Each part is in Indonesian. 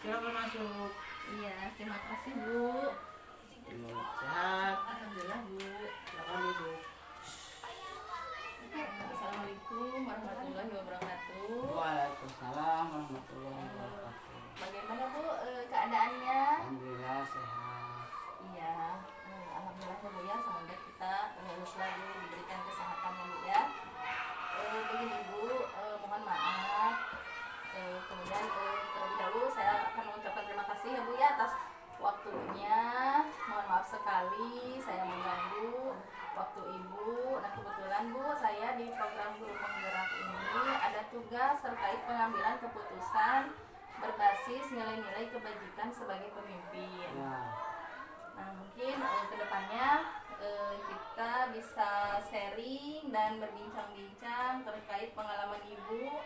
Silakan masuk. Iya, terima kasih Bu. Sehat. Alhamdulillah Bu. Silakan duduk. Assalamualaikum warahmatullahi wabarakatuh. Waalaikumsalam warahmatullahi wabarakatuh. Bagaimana Bu keadaannya? Alhamdulillah sehat. Iya, alhamdulillah ya Bu ya. Semoga kita selalu diberikan kesehatan ya Bu ya. Begini Bu, mohon maaf. Kemudian terlebih dahulu saya akan mengucapkan terima kasih ya Bu ya atas waktunya. Mohon maaf sekali saya mengganggu waktu Ibu. Nah kebetulan Bu, saya di program Guru Penggerak ini ada tugas terkait pengambilan keputusan berbasis nilai-nilai kebajikan sebagai pemimpin. Ya. Nah mungkin kedepannya kita bisa sharing dan berbincang-bincang terkait pengalaman Ibu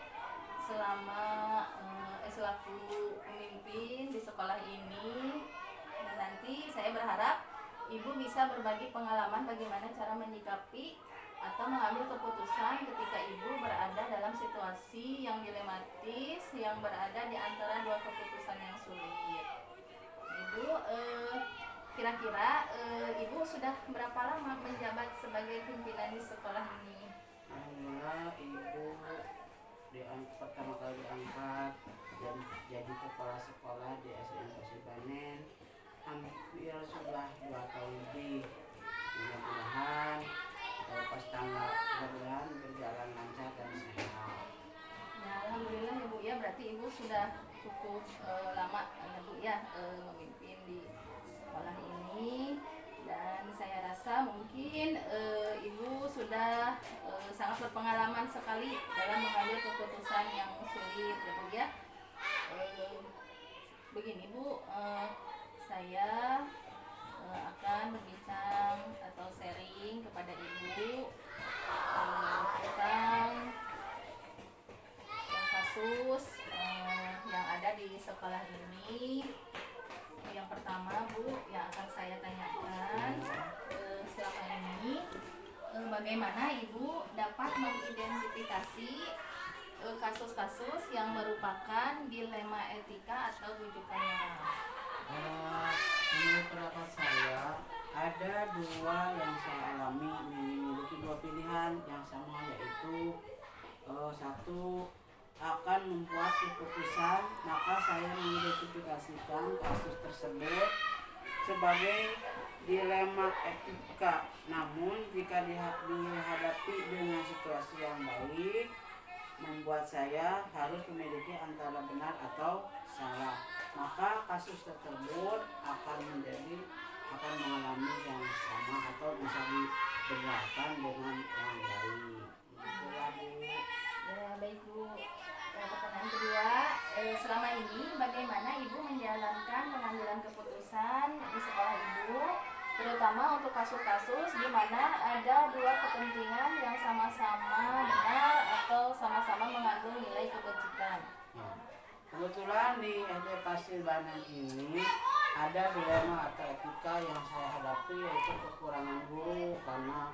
selama selaku pemimpin di sekolah ini. Dan nanti saya berharap Ibu bisa berbagi pengalaman bagaimana cara menyikapi atau mengambil keputusan ketika Ibu berada dalam situasi yang dilematis, yang berada di antara dua keputusan yang sulit. Ibu, kira-kira Ibu sudah berapa lama menjabat sebagai pimpinan di sekolah ini? Alhamdulillah Ibu pertama kali diangkat dan jadi kepala sekolah di SDN Pasibanen hampir sudah 2 tahun lebih. Mudah-mudahan pas tanggal berjalan lancar dan sehat. Ya, alhamdulillah ya Bu ya, berarti Ibu sudah cukup lama ya Bu ya memimpin di sekolah ini. Dan saya rasa mungkin Ibu sudah sangat berpengalaman sekali dalam mengambil keputusan yang sulit ya Bu ya. Begini Bu, saya akan berbincang atau sharing kepada Ibu tentang kasus yang ada di sekolah ini. Yang pertama Bu, yang akan saya tanyakan selama ini, bagaimana Ibu dapat mengidentifikasi kasus-kasus yang merupakan dilema etika atau bujukan moral? Menurut pendapat saya ada 2 yang saya alami, memiliki 2 pilihan yang sama, yaitu satu akan membuat keputusan, maka saya mengidentifikasikan kasus tersebut sebagai dilema etika. Namun jika dihadapi dengan situasi yang baik, membuat saya harus memiliki antara benar atau salah, maka kasus tersebut akan mengalami yang sama atau bisa dibedakan dengan yang lain. Itulah Bu. Ya baik Bu. Pertanyaan kedua, selama ini bagaimana Ibu menjalankan pengambilan keputusan di sekolah Ibu, terutama untuk kasus-kasus di mana ada 2 kepentingan yang sama-sama benar atau sama-sama mengandung nilai kebajikan? Kebetulan di SD Pasibanen ini ada dilema atau etika yang saya hadapi, yaitu kekurangan guru karena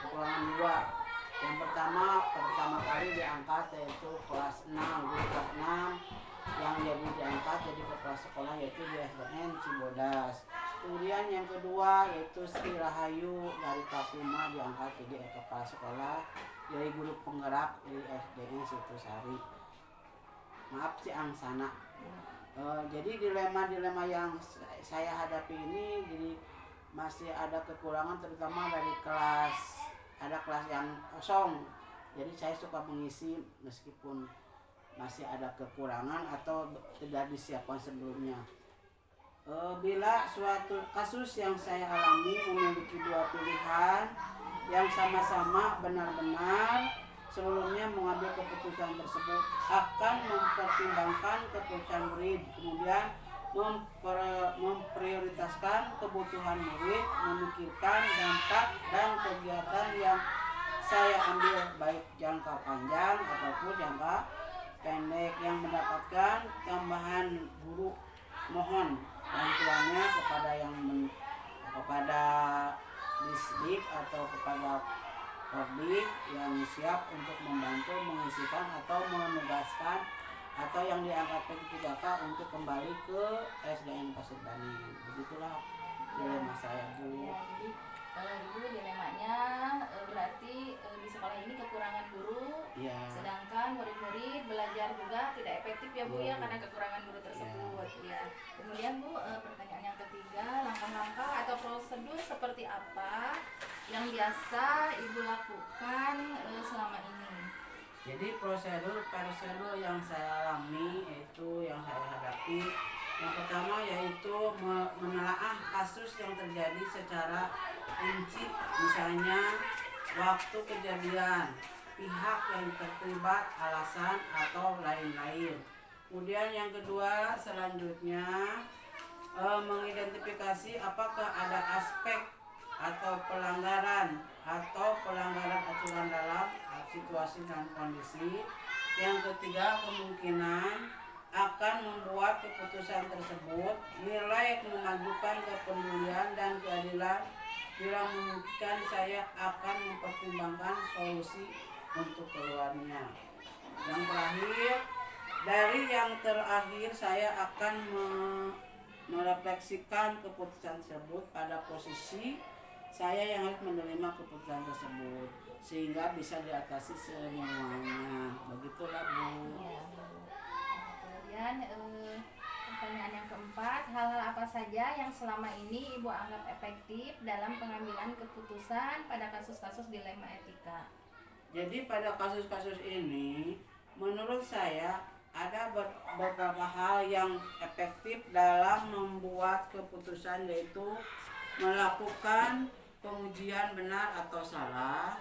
kekurangan 2. Yang pertama kali diangkat yaitu kelas 6, guru kelas 6 yang diangkat jadi kepala sekolah yaitu di SDN Cibodas. Kemudian yang kedua yaitu Sri Rahayu dari Papima diangkat jadi kepala sekolah dari guru penggerak di SDN Situsari. Maaf si Angsana. Jadi dilema yang saya hadapi ini, jadi masih ada kekurangan terutama dari kelas yang kosong. Jadi saya suka mengisi meskipun masih ada kekurangan atau tidak disiapkan sebelumnya. Bila suatu kasus yang saya alami memiliki 2 pilihan yang sama-sama benar-benar, sebelumnya mengambil keputusan tersebut akan mempertimbangkan keputusan murid, kemudian memprioritaskan kebutuhan murid, memikirkan dampak dan kegiatan yang saya ambil baik jangka panjang ataupun jangka pendek. Yang mendapatkan tambahan guru, mohon bantuannya kepada Disdik atau kepada Kodik yang siap untuk membantu mengisikan atau menugaskan atau yang diangkat P3K untuk kembali ke SDN Pasir Banen. Begitulah dilema saya, Bu. Ya, jadi kalau ibu dilemanya berarti di sekolah ini kekurangan guru, Iya. sedangkan murid-murid belajar juga tidak efektif ya Bu ya, Iya. karena kekurangan guru tersebut ya. Kemudian Bu, pertanyaan yang ketiga, langkah-langkah atau prosedur seperti apa yang biasa ibu lakukan selama ini? Jadi prosedur yang saya alami itu yang saya hadapi, yang pertama yaitu menelaah kasus yang terjadi secara rinci, misalnya waktu kejadian, pihak yang terlibat, alasan atau lain-lain. Kemudian yang kedua selanjutnya mengidentifikasi apakah ada aspek atau pelanggaran aturan dalam situasi dan kondisi. Yang ketiga, kemungkinan akan membuat keputusan tersebut, nilai memajukan kepedulian dan keadilan. Bila memungkinkan, saya akan mempertimbangkan solusi untuk keluarnya. Yang terakhir, dari yang terakhir saya akan merefleksikan keputusan tersebut pada posisi saya yang harus menerima keputusan tersebut sehingga bisa diatasi semuanya. Begitulah, Bu. Ya, Bu. Kemudian pertanyaan yang keempat, hal-hal apa saja yang selama ini ibu anggap efektif dalam pengambilan keputusan pada kasus-kasus dilema etika? Jadi pada kasus-kasus ini menurut saya ada beberapa hal yang efektif dalam membuat keputusan, yaitu melakukan pengujian benar atau salah,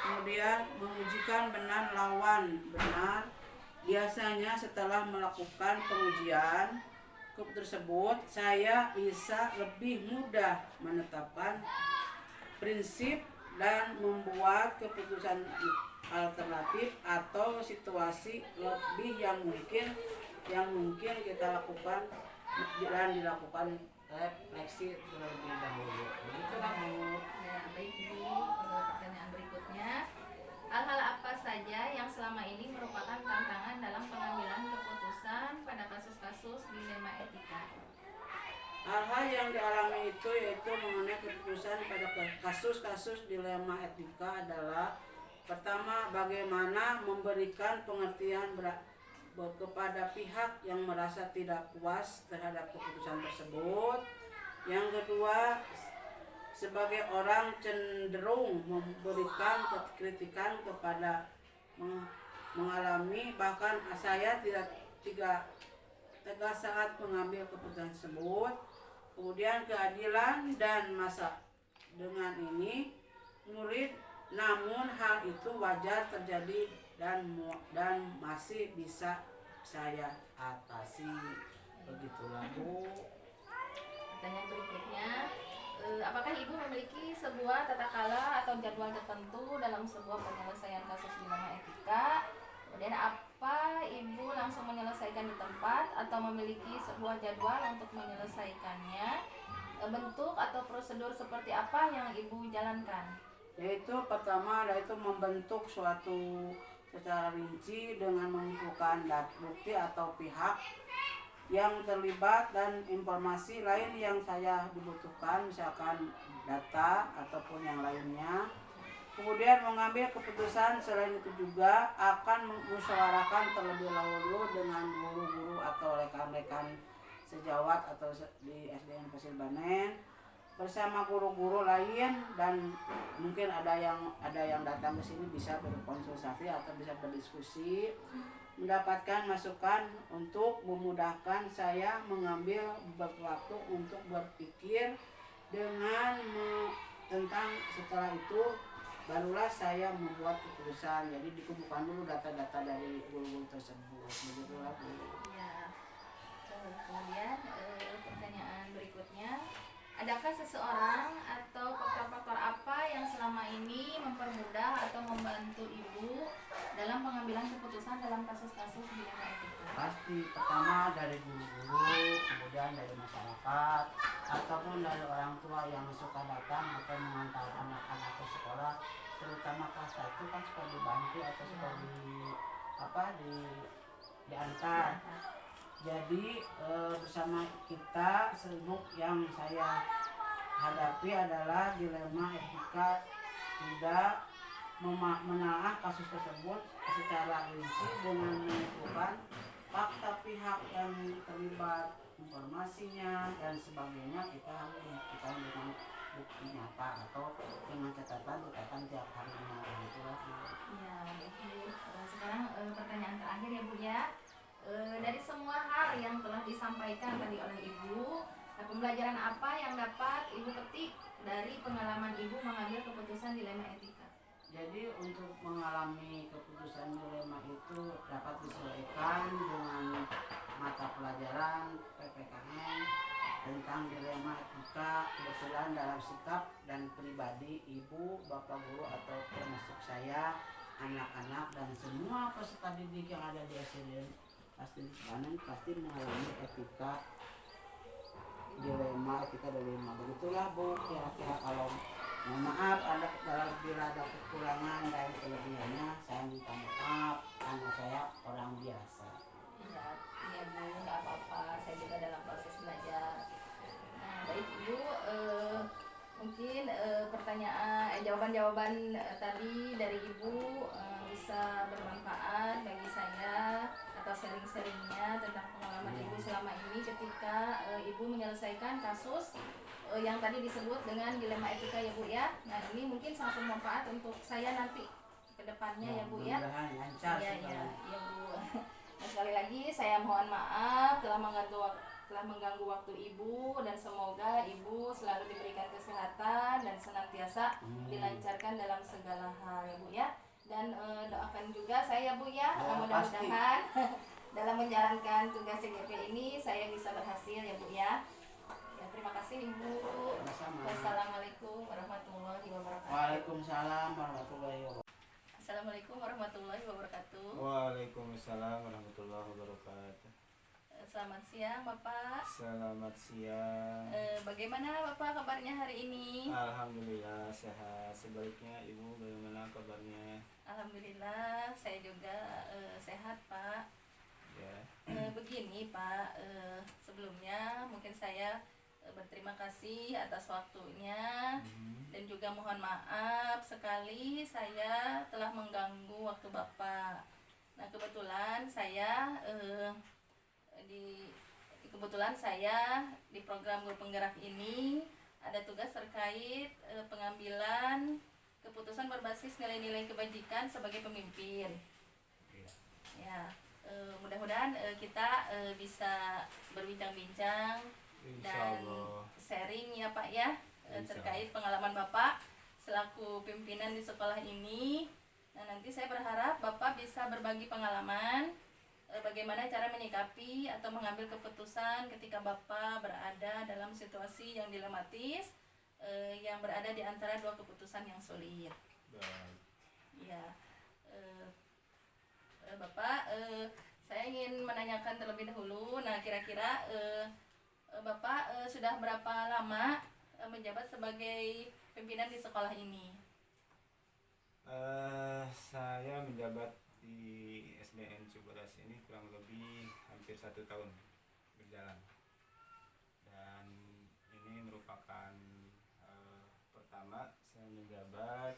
kemudian mengujikan benar lawan benar. Biasanya setelah melakukan pengujian tersebut, saya bisa lebih mudah menetapkan prinsip dan membuat keputusan alternatif atau situasi lebih yang mungkin kita lakukan dan dilakukan refleksi terlebih dahulu. Begitulah, Bu. Ya, baik Bu. Pertanyaan berikutnya, hal-hal apa saja yang selama ini merupakan tantangan dalam pengambilan keputusan pada kasus-kasus dilema etika? Hal-hal yang dialami itu yaitu mengenai keputusan pada kasus-kasus dilema etika adalah pertama, bagaimana memberikan pengertian kepada pihak yang merasa tidak puas terhadap keputusan tersebut. Yang kedua, sebagai orang cenderung memberikan kritikan kepada mengalami, bahkan saya tidak tegas saat mengambil keputusan tersebut. Kemudian keadilan dan masa dengan ini murid, namun hal itu wajar terjadi dan masih bisa saya atasi. Begitulah, Bu. Pertanyaan berikutnya, apakah ibu memiliki sebuah tata kala atau jadwal tertentu dalam sebuah penyelesaian kasus dilema etika? Kemudian apa ibu langsung menyelesaikan di tempat atau memiliki sebuah jadwal untuk menyelesaikannya? Bentuk atau prosedur seperti apa yang ibu jalankan? Yaitu pertama yaitu membentuk suatu secara rinci dengan mengumpulkan bukti atau pihak yang terlibat dan informasi lain yang saya dibutuhkan, misalkan data ataupun yang lainnya. Kemudian mengambil keputusan. Selain itu juga akan memusyawarahkan terlebih dahulu dengan guru-guru atau rekan-rekan sejawat atau di SDN Pasir Banen bersama guru-guru lain, dan mungkin ada yang datang ke sini bisa berkonsultasi atau bisa berdiskusi, mendapatkan masukan untuk memudahkan saya mengambil waktu untuk berpikir tentang setelah itu barulah saya membuat keputusan. Jadi dikumpulkan dulu data-data dari guru-guru tersebut. Begitulah, Bu. Ya. Kemudian pertanyaan berikutnya, adakah seseorang atau faktor-faktor apa yang selama ini mempermudah atau membantu ibu dalam pengambilan keputusan dalam kasus-kasus dilema etika? Pasti pertama dari guru-guru, kemudian dari masyarakat, ataupun dari orang tua yang suka datang atau mengantar anak-anak ke sekolah, terutama kelas 1 kan suka dibantu atau suka diantar. Jadi bersama kita serbuk yang saya hadapi adalah dilema etika tidak menelaah kasus tersebut secara rinci dengan menentukan fakta pihak yang terlibat, informasinya dan sebagainya. Kita harus membuktikan dengan bukti nyata atau dengan catatan tiap harinya, begitulah. Ya, baik. Sekarang pertanyaan terakhir ya Bu ya. Dari semua hal yang telah disampaikan tadi oleh Ibu, pembelajaran apa yang dapat Ibu petik dari pengalaman Ibu mengambil keputusan dilema etika? Jadi untuk mengalami keputusan dilema itu dapat disesuaikan dengan mata pelajaran PPKN tentang dilema etika. Kebetulan dalam sikap dan pribadi ibu, bapak guru atau termasuk saya, anak-anak dan semua peserta didik yang ada di SDN pasti mengalami etika dilema. Begitulah Bu, kira-kira. Kalau mohon maaf bila ada kekurangan dan kelebihannya, saya minta maaf karena saya orang biasa. Iya Bu, nggak apa-apa. Saya juga dalam proses belajar. Nah, baik Ibu, mungkin jawaban-jawaban tadi dari Ibu bisa bermanfaat bagi saya atau sharing-sharingnya tentang pengalaman Ibu selama ini ketika Ibu menyelesaikan kasus yang tadi disebut dengan dilema etika ya Bu ya. Nah, ini mungkin sangat bermanfaat untuk saya nanti ke depannya ya Bu ya. Iya Bu. Nah, sekali lagi saya mohon maaf telah mengganggu waktu Ibu, dan semoga Ibu selalu diberikan kesehatan dan senantiasa dilancarkan dalam segala hal ya Bu ya. Dan doakan juga saya Bu ya, mudah-mudahan dalam menjalankan tugas CGP ini saya bisa berhasil ya Bu ya. Ya, terima kasih Ibu. Wassalamualaikum warahmatullahi wabarakatuh. Waalaikumsalam warahmatullahi wabarakatuh. Assalamualaikum warahmatullahi wabarakatuh. Waalaikumsalam warahmatullahi wabarakatuh. Selamat siang Bapak. Selamat siang. Bagaimana Bapak kabarnya hari ini? Alhamdulillah sehat. Sebaliknya Ibu bagaimana kabarnya? Alhamdulillah saya juga sehat Pak. Ya. Begini Pak, sebelumnya mungkin saya berterima kasih atas waktunya dan juga mohon maaf sekali saya telah mengganggu waktu Bapak. Nah, kebetulan saya di program Guru Penggerak ini ada tugas terkait pengambilan keputusan berbasis nilai-nilai kebajikan sebagai pemimpin. Ya, mudah-mudahan kita bisa berbincang-bincang dan sharing ya Pak ya, terkait pengalaman Bapak selaku pimpinan di sekolah ini. Nah, nanti saya berharap Bapak bisa berbagi pengalaman bagaimana cara menyikapi atau mengambil keputusan ketika Bapak berada dalam situasi yang dilematis, yang berada di antara dua keputusan yang sulit. Ya, Bapak, saya ingin menanyakan terlebih dahulu. Nah, kira-kira Bapak sudah berapa lama menjabat sebagai pimpinan di sekolah ini? Saya menjabat di SDN Cibodas ini kurang lebih hampir 1 tahun berjalan, dan ini merupakan pertama saya menjabat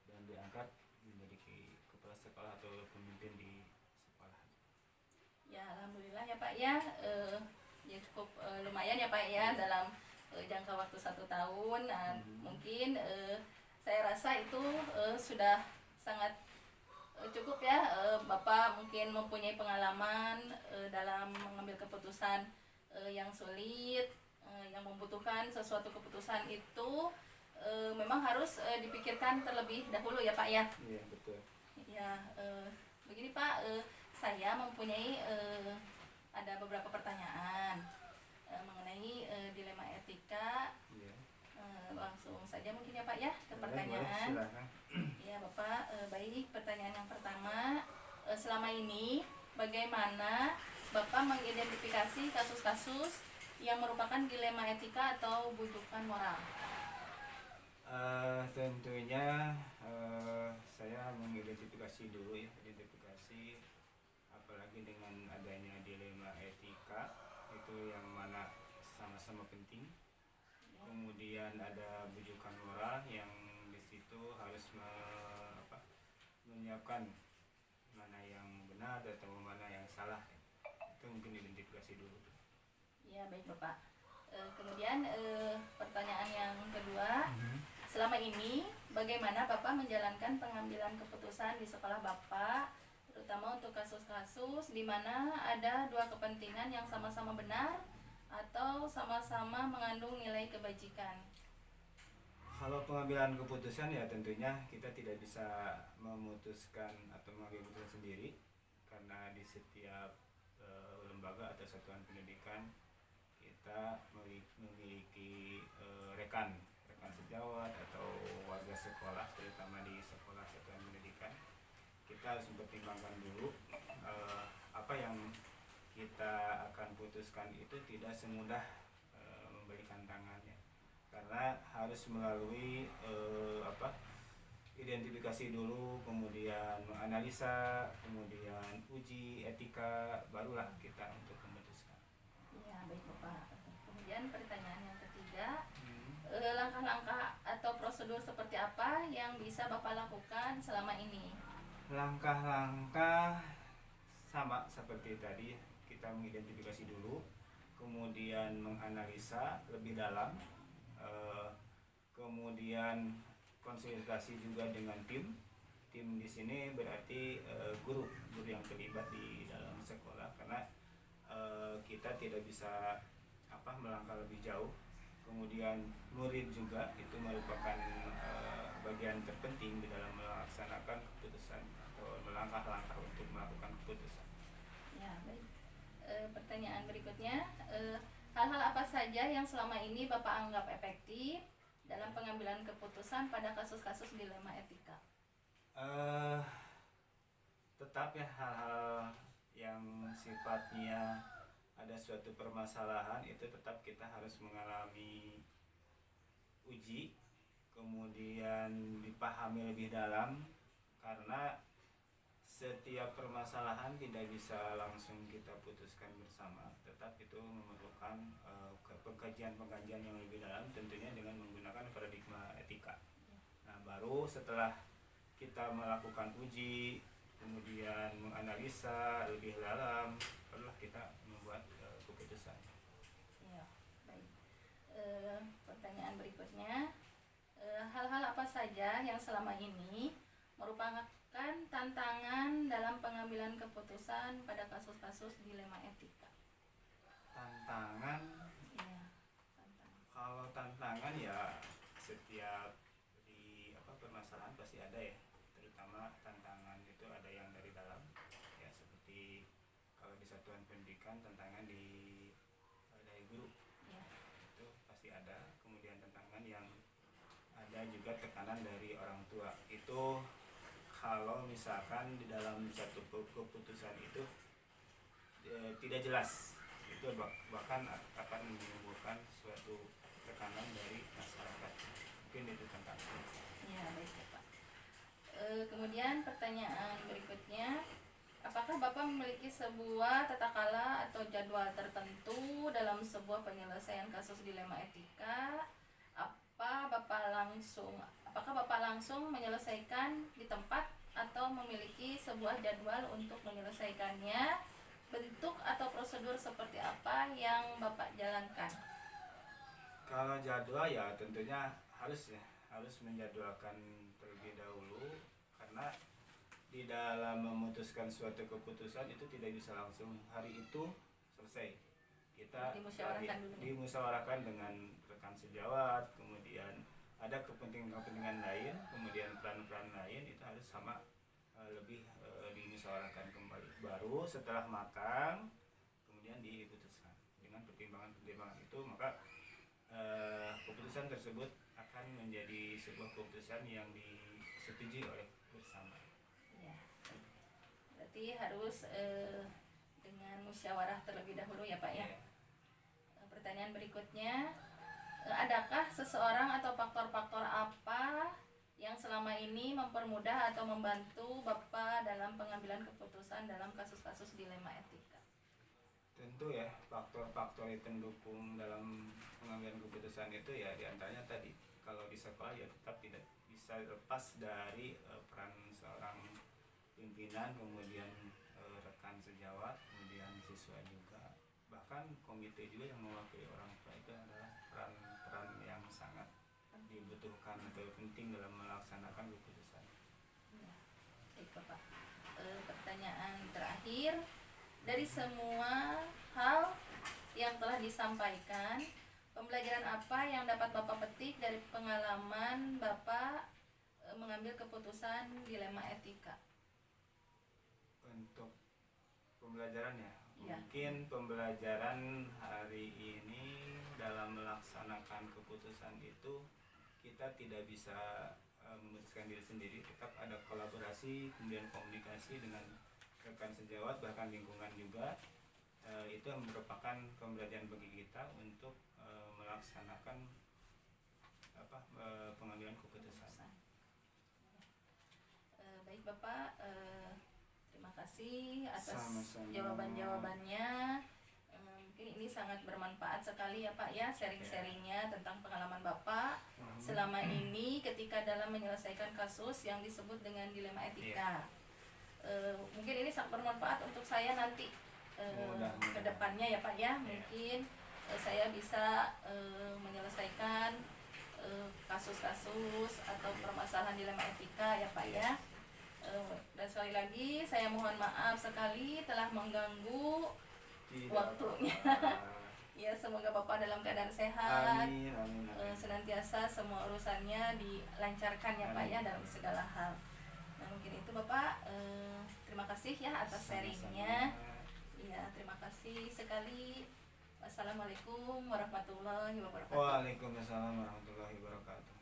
dan diangkat menjadi kepala sekolah atau pemimpin di sekolah. Ya, alhamdulillah ya Pak ya, ya cukup lumayan ya Pak ya dalam jangka waktu 1 tahun. Nah, mungkin saya rasa itu sudah sangat cukup ya. Bapak mungkin mempunyai pengalaman dalam mengambil keputusan yang sulit, yang membutuhkan suatu keputusan itu memang harus dipikirkan terlebih dahulu ya Pak ya. Iya betul. Ya, begini Pak, saya mempunyai ada beberapa pertanyaan mengenai dilema etika. Iya. Langsung saja mungkin ya Pak ya ke pertanyaan. Ya Bapak, baik, pertanyaan yang pertama, selama ini bagaimana Bapak mengidentifikasi kasus-kasus yang merupakan dilema etika atau bujukan moral? Tentunya saya mengidentifikasi dulu ya, identifikasi apalagi dengan adanya dilema etika itu yang mana sama-sama penting. Kemudian ada bujukan moral yang di situ harus menyiapkan mana yang benar atau mana yang salah. Itu mungkin identifikasi dulu. Ya, baik Bapak. Kemudian pertanyaan yang kedua, selama ini bagaimana Bapak menjalankan pengambilan keputusan di sekolah Bapak, terutama untuk kasus-kasus di mana ada dua kepentingan yang sama-sama benar atau sama-sama mengandung nilai kebajikan? Kalau pengambilan keputusan ya tentunya kita tidak bisa memutuskan atau mengambil keputusan sendiri, karena di setiap lembaga atau satuan pendidikan kita memiliki rekan sejawat atau warga sekolah, terutama di sekolah satuan pendidikan. Kita harus mempertimbangkan dulu apa yang kita akan putuskan itu tidak semudah memberikan tangannya, karena harus melalui identifikasi dulu, kemudian menganalisa, kemudian uji etika, barulah kita untuk memutuskan. Ya, baik Bapak. Kemudian pertanyaan yang ketiga, langkah-langkah atau prosedur seperti apa yang bisa Bapak lakukan selama ini? Langkah-langkah sama seperti tadi, kita mengidentifikasi dulu, kemudian menganalisa lebih dalam, kemudian konsultasi juga dengan tim di sini berarti guru yang terlibat di dalam sekolah, karena kita tidak bisa melangkah lebih jauh. Kemudian murid juga itu merupakan bagian terpenting di dalam melaksanakan keputusan atau melangkah-langkah untuk melakukan keputusan. Ya, baik. Pertanyaan berikutnya, hal-hal apa saja yang selama ini Bapak anggap efektif dalam pengambilan keputusan pada kasus-kasus dilema etika? Tetap ya, hal-hal yang sifatnya ada suatu permasalahan itu tetap kita harus mengalami uji, kemudian dipahami lebih dalam, karena setiap permasalahan tidak bisa langsung kita putuskan bersama, tetap itu memerlukan pengkajian yang lebih dalam, tentunya dengan menggunakan paradigma etika. Nah, baru setelah kita melakukan uji, kemudian menganalisa lebih dalam, barulah kita membuat keputusan. Ya, baik. Pertanyaan berikutnya, hal-hal apa saja yang selama ini merupakan tantangan dalam pengambilan keputusan pada kasus-kasus dilema etika? Tantangan? Ya, tantangan. Kalau tantangan ya setiap di permasalahan pasti ada ya, terutama tantangan itu ada yang dari dalam ya, seperti kalau di satuan pendidikan tantangan dari guru Ya. itu pasti ada. Kemudian tantangan yang ada juga tekanan dari orang tua, itu kalau misalkan di dalam satu keputusan itu tidak jelas, itu bahkan akan menimbulkan suatu tekanan dari masyarakat. Mungkin itu tantangan. Ya, baik Bapak. Kemudian pertanyaan berikutnya, apakah Bapak memiliki sebuah tata kala atau jadwal tertentu dalam sebuah penyelesaian kasus dilema etika? Apakah Bapak langsung menyelesaikan di tempat atau memiliki sebuah jadwal untuk menyelesaikannya? Bentuk atau prosedur seperti apa yang Bapak jalankan? Kalau jadwal ya tentunya harus menjadwalkan terlebih dahulu, karena di dalam memutuskan suatu keputusan itu tidak bisa langsung hari itu selesai. Kita dimusyawarahkan dengan rekan sejawat, kemudian ada kepentingan lain, kemudian peran-peran lain, itu harus sama lebih dimusyawarahkan kembali. Baru setelah matang kemudian diputuskan. Dengan pertimbangan itu maka keputusan tersebut akan menjadi sebuah keputusan yang disetujui oleh bersama. Ya. Berarti harus dengan musyawarah terlebih dahulu ya Pak ya. Pertanyaan berikutnya, adakah seseorang atau faktor-faktor apa yang selama ini mempermudah atau membantu Bapak dalam pengambilan keputusan dalam kasus-kasus dilema etika? Tentu ya faktor-faktor yang pendukung dalam pengambilan keputusan itu ya diantaranya tadi kalau di sekolah ya tetap tidak bisa lepas dari peran seorang pimpinan, kemudian rekan sejawat, kemudian siswa juga, bahkan komite juga yang mewakili orang tua itu adalah peran-peran yang sangat dibutuhkan atau penting dalam melaksanakan keputusan. Ya, baik Bapak. Pertanyaan terakhir, dari semua hal yang telah disampaikan, pembelajaran apa yang dapat Bapak petik dari pengalaman Bapak mengambil keputusan dilema etika? Untuk pembelajaran ya, Ya. mungkin pembelajaran hari ini dalam melaksanakan keputusan itu kita tidak bisa memutuskan diri sendiri, tetap ada kolaborasi, kemudian komunikasi dengan rekan sejawat, bahkan lingkungan juga. Itu yang merupakan pembelajaran bagi kita untuk melaksanakan pengambilan keputusan. Baik Bapak, terima kasih atas Sama-sama. jawaban-jawabannya. Mungkin ini sangat bermanfaat sekali ya Pak ya, sharing-sharingnya tentang pengalaman Bapak selama ini ketika dalam menyelesaikan kasus yang disebut dengan dilema etika. Mungkin ini sangat bermanfaat untuk saya nanti ke depannya ya Pak ya. Mungkin saya bisa menyelesaikan kasus-kasus atau permasalahan dilema etika ya Pak ya. Dan sekali lagi saya mohon maaf sekali telah mengganggu waktunya. Ya, semoga Bapak dalam keadaan sehat. Amin, amin, amin. Senantiasa semua urusannya dilancarkan ya Pak ya dalam segala hal. Nah, mungkin itu Bapak, terima kasih ya atas sharingnya. Iya, terima kasih sekali. Wassalamualaikum warahmatullahi wabarakatuh. Waalaikumsalam warahmatullahi wabarakatuh.